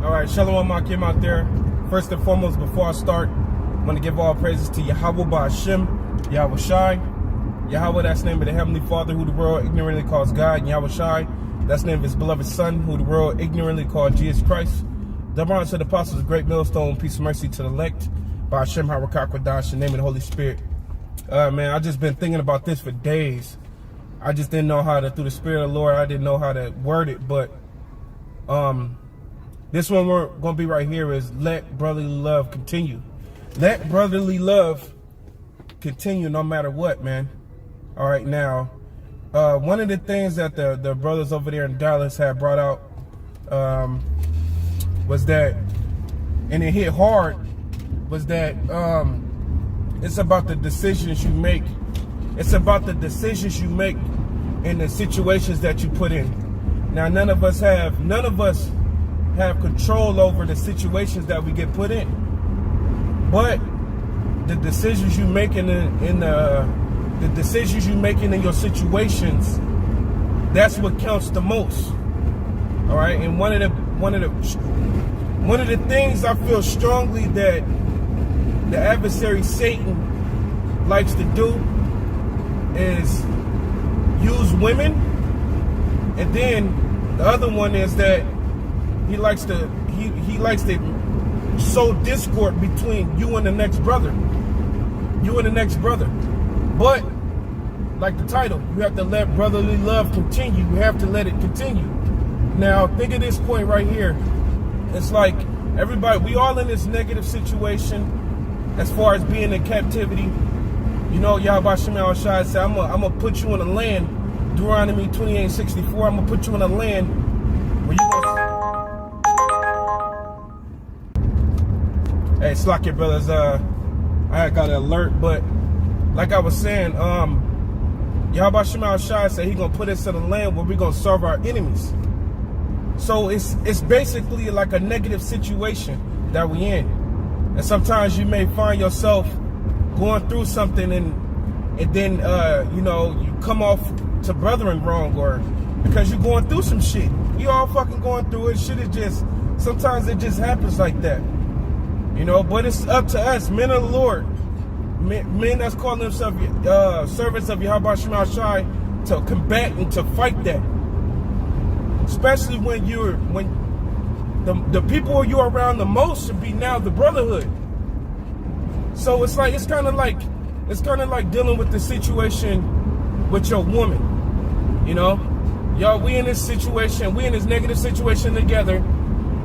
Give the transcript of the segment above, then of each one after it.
All right, Shalom Akim out there. First and foremost, before I start, I want to give all praises to Yahweh Ba'Hashem, Yahweh Shai. Yahweh, that's the name of the Heavenly Father, who the world ignorantly calls God. And Yahweh Shai, that's the name of his beloved Son, who the world ignorantly called Jesus Christ. Double honor to the apostles, great millstone, peace and mercy to the elect. Ba'Hashem Harakak Radash, in the name of the Holy Spirit. Man, I just been thinking about this for days. I just didn't know how to, through the Spirit of the Lord, I didn't know how to word it, but this one we're going to be right here is let brotherly love continue. Let brotherly love continue no matter what, man. All right, now, one of the things that the brothers over there in Dallas had brought out was that, and it hit hard, was that it's about the decisions you make. It's about the decisions you make in the situations that you put in. Now, none of us have control over the situations that we get put in, but the decisions you make in the decisions you making in your situations, that's what counts the most. All right, and one of the things I feel strongly that the adversary Satan likes to do is use women, and then the other one is that he likes to sow discord between you and the next brother. But like the title, you have to let brotherly love continue. You have to let it continue. Now think of this point right here. It's like everybody, we all in this negative situation as far as being in captivity. You know, Yahweh Shemel Shai said, I'm gonna put you in a land, Deuteronomy 28:64, I'm gonna put you in a land where you gonna... Hey, slack your brothers, I got an alert, but like I was saying, Yahweh Shemel Shai said he gonna put us in a land where we gonna serve our enemies. So it's basically like a negative situation that we in. And sometimes you may find yourself going through something and then you know, you come off to brethren wrong, or because you're going through some shit. You all fucking going through it. Shit is just, sometimes it just happens like that. You know, but it's up to us, men of the Lord, men that's calling themselves servants of Yahweh Shemel Shai, to combat and to fight that. Especially when the people you're around the most should be now the brotherhood. So it's kind of like dealing with the situation with your woman. You know, y'all, we in this negative situation together,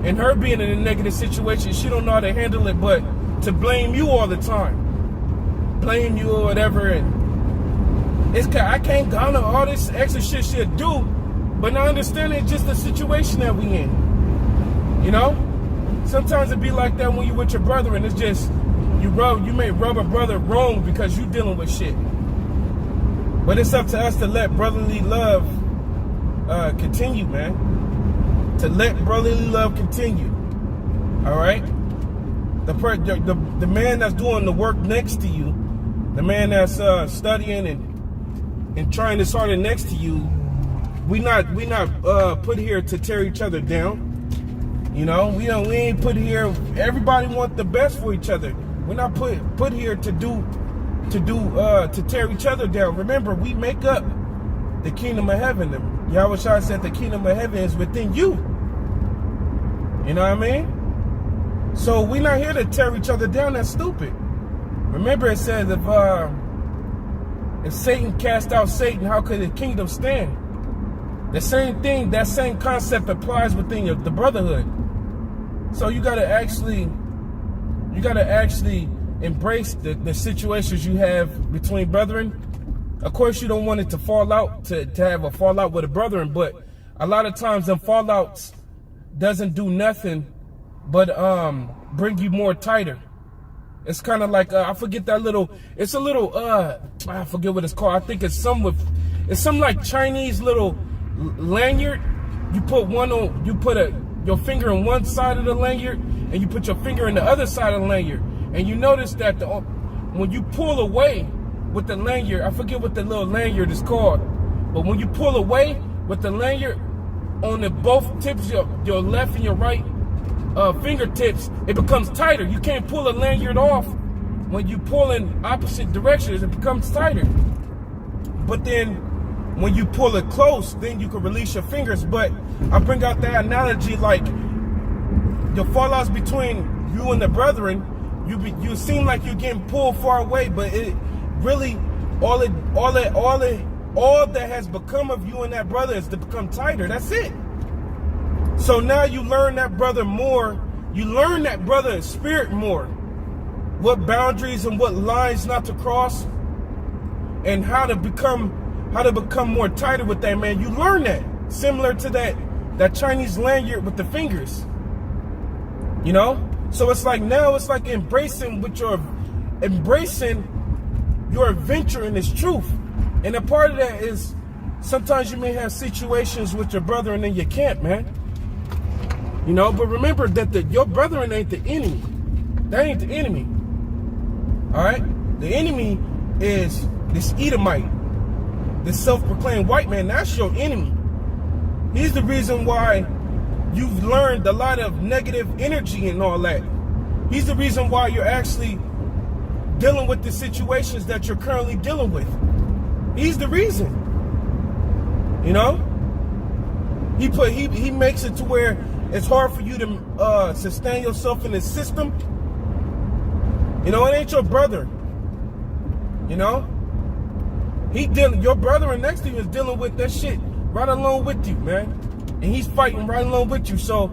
and her being in a negative situation, she don't know how to handle it, but to blame you all the time, blame you or whatever, and I can't garner all this extra shit she'll do, but I understand it's just the situation that we in. You know, sometimes it be like that when you with your brother, and it's just you may rub a brother wrong because you dealing with shit. But it's up to us to let brotherly love continue, man. To let brotherly love continue. All right. The man that's doing the work next to you, the man that's studying and trying this harder next to you, we not put here to tear each other down. You know, we ain't put here. Everybody want the best for each other. We're not put here to tear each other down. Remember, we make up the kingdom of heaven. Yahweh Shai said the kingdom of heaven is within you. You know what I mean? So we're not here to tear each other down. That's stupid. Remember, it says if Satan cast out Satan, how could the kingdom stand? The same thing, that same concept applies within the brotherhood. So you gotta actually embrace the situations you have between brethren. Of course, you don't want it to fall out, to have a fallout with a brethren, but a lot of times them fallouts doesn't do nothing but bring you more tighter. It's kind of like I forget that little. It's a little I forget what it's called. I think it's some like Chinese little lanyard. You put your finger on one side of the lanyard, and you put your finger in the other side of the lanyard, and you notice that when you pull away with the lanyard, I forget what the little lanyard is called, but when you pull away with the lanyard on the both tips, your left and your right fingertips, it becomes tighter. You can't pull a lanyard off when you pull in opposite directions. It becomes tighter. But then when you pull it close, then you can release your fingers. But I bring out that analogy like the fallouts between you and the brethren. You seem like you're getting pulled far away, but it really all that has become of you and that brother is to become tighter. That's it. So now you learn that brother more. You learn that brother's spirit more. What boundaries and what lines not to cross, and how to become more tighter with that man. You learn that. Similar to that Chinese lanyard with the fingers. You know? So it's like now it's like embracing your adventure in this truth. And a part of that is sometimes you may have situations with your brethren in your camp, man. You know, but remember that your brethren ain't the enemy. That ain't the enemy. All right? The enemy is this Edomite, this self-proclaimed white man. That's your enemy. He's the reason why you've learned a lot of negative energy and all that. He's the reason why you're actually dealing with the situations that you're currently dealing with. He's the reason. You know? He makes it to where it's hard for you to sustain yourself in this system. You know, it ain't your brother. You know? Your brother next to you is dealing with that shit right along with you, man. And he's fighting right along with you. So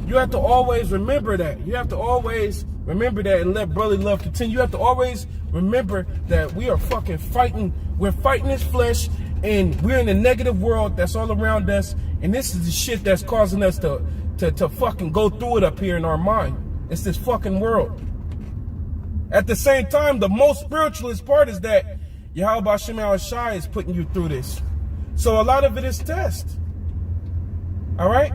you have to always remember that. You have to always remember that and let brotherly love continue. You have to always remember that we are fucking fighting. We're fighting this flesh, and we're in a negative world that's all around us. And this is the shit that's causing us to fucking go through it up here in our mind. It's this fucking world. At the same time, the most spiritualist part is that Yahweh Shem Shai is putting you through this. So a lot of it is test. All right?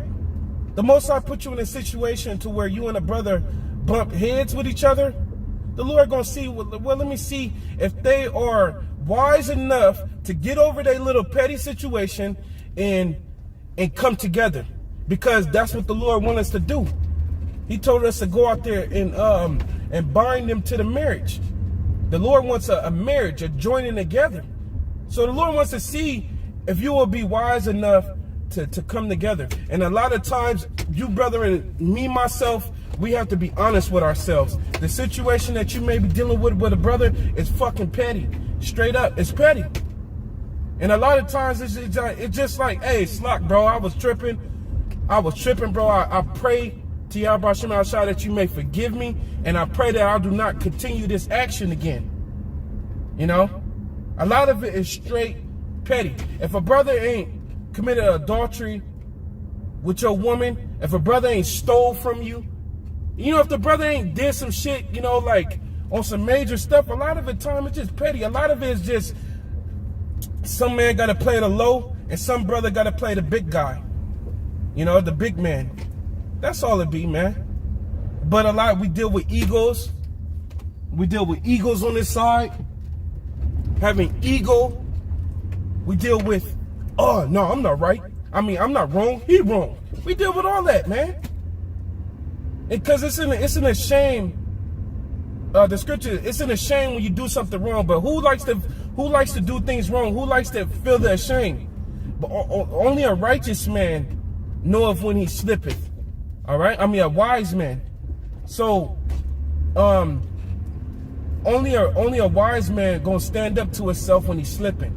The Most High put you in a situation to where you and a brother bump heads with each other. The Lord gonna see, well, let me see if they are wise enough to get over their little petty situation and come together. Because that's what the Lord wants us to do. He told us to go out there and bind them to the marriage. The Lord wants a marriage, a joining together. So the Lord wants to see if you will be wise enough to come together. And a lot of times, you brother and me, myself, we have to be honest with ourselves. The situation that you may be dealing with a brother is fucking petty. Straight up, it's petty. And a lot of times, it's just like, hey, Slock, bro, I was tripping, bro. I pray to Yahweh Shem Shai that you may forgive me, and I pray that I do not continue this action again. You know? A lot of it is straight petty. If a brother ain't committed adultery with your woman, if a brother ain't stole from you, you know, if the brother ain't did some shit, you know, like on some major stuff, a lot of the time it's just petty. A lot of it is just some man got to play the low and some brother got to play the big guy. You know, the big man. That's all it be, man. But a lot, we deal with egos. We deal with egos on this side. Having ego. We deal with, oh, no, I'm not right. I mean, I'm not wrong. He wrong. We deal with all that, man. Because it's in a shame. The scripture, it's in a shame when you do something wrong. But who likes to do things wrong? Who likes to feel the shame? But only a righteous man knoweth when he slippeth. All right? I mean, a wise man. So, only a wise man gonna stand up to himself when he's slipping.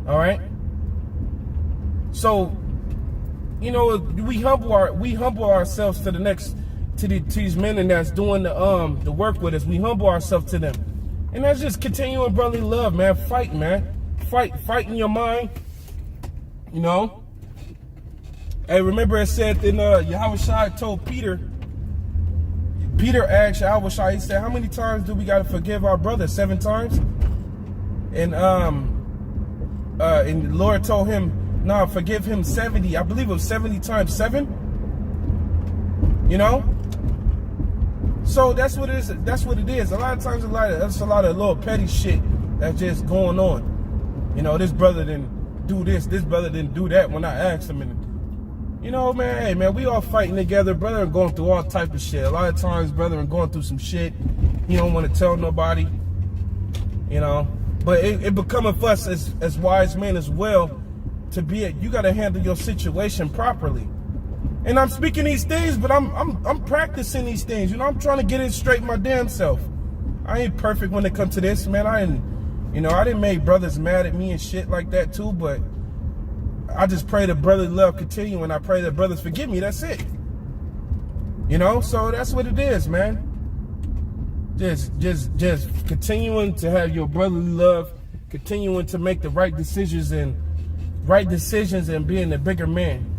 All right? So, you know, we humble ourselves to these men and that's doing the work with us. We humble ourselves to them, and that's just continuing brotherly love, man. Fight, man. Fight in your mind. You know. Hey, remember it said in Yahweh Shai told Peter. Peter asked Yahweh Shai. He said, "How many times do we gotta forgive our brother? 7 times?" And the Lord told him, "No, forgive him 70. I believe it was 70 times 7. You know." So that's what it is. That's what it is. A lot of times, that's a lot of little petty shit that's just going on. You know, this brother didn't do this. This brother didn't do that when I asked him. And You know, man, hey, man, we all fighting together. Brother and going through all type of shit. A lot of times, brother and going through some shit. He don't want to tell nobody, you know. But it becoming us as wise men as well to be it. You got to handle your situation properly. And I'm speaking these things, but I'm practicing these things. You know, I'm trying to get it straight my damn self. I ain't perfect when it comes to this, man. I didn't make brothers mad at me and shit like that too, but I just pray that brotherly love continue, and I pray that brothers forgive me. That's it. You know, so that's what it is, man. Just continuing to have your brotherly love, continuing to make the right decisions and being the bigger man.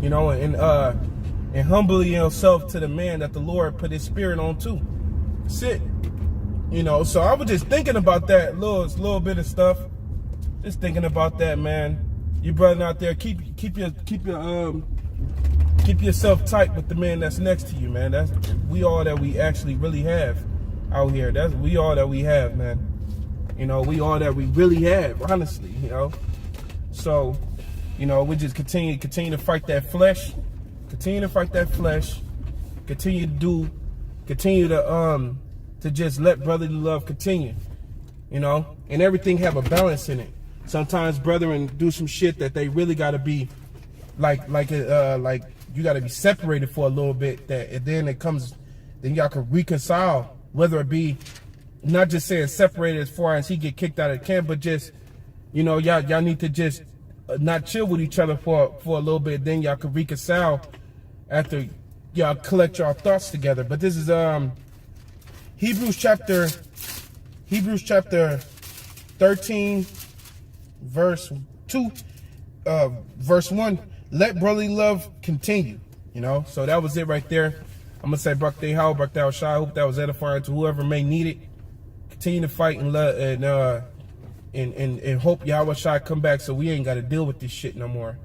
You know, and humbling yourself to the man that the Lord put His Spirit on too. That's it. You know, so I was just thinking about that little bit of stuff. Just thinking about that, man. You brother out there, keep yourself tight with the man that's next to you, man. That's we all that we actually really have out here. That's we all that we have, man. You know, we all that we really have, honestly. You know, so you know, we just continue to fight that flesh, continue to just let brotherly love continue. You know, and everything have a balance in it. Sometimes brethren do some shit that they really got to be like you got to be separated for a little bit. Then y'all can reconcile, whether it be not just saying separated as far as he get kicked out of the camp, but just, you know, y'all need to just not chill with each other for a little bit. Then y'all can reconcile after y'all collect your thoughts together. But this is Hebrews chapter 13. Verse 2, verse 1, let brotherly love continue. You know, so that was it right there. I'm gonna say Barak Thou Shai. I hope that was edifying to whoever may need it. Continue to fight and love and hope Yahweh Shai come back so we ain't gotta deal with this shit no more.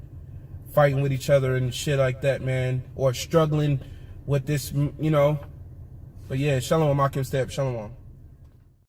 Fighting with each other and shit like that, man, or struggling with this, you know. But yeah, Shalom, Akim Step, Shalom.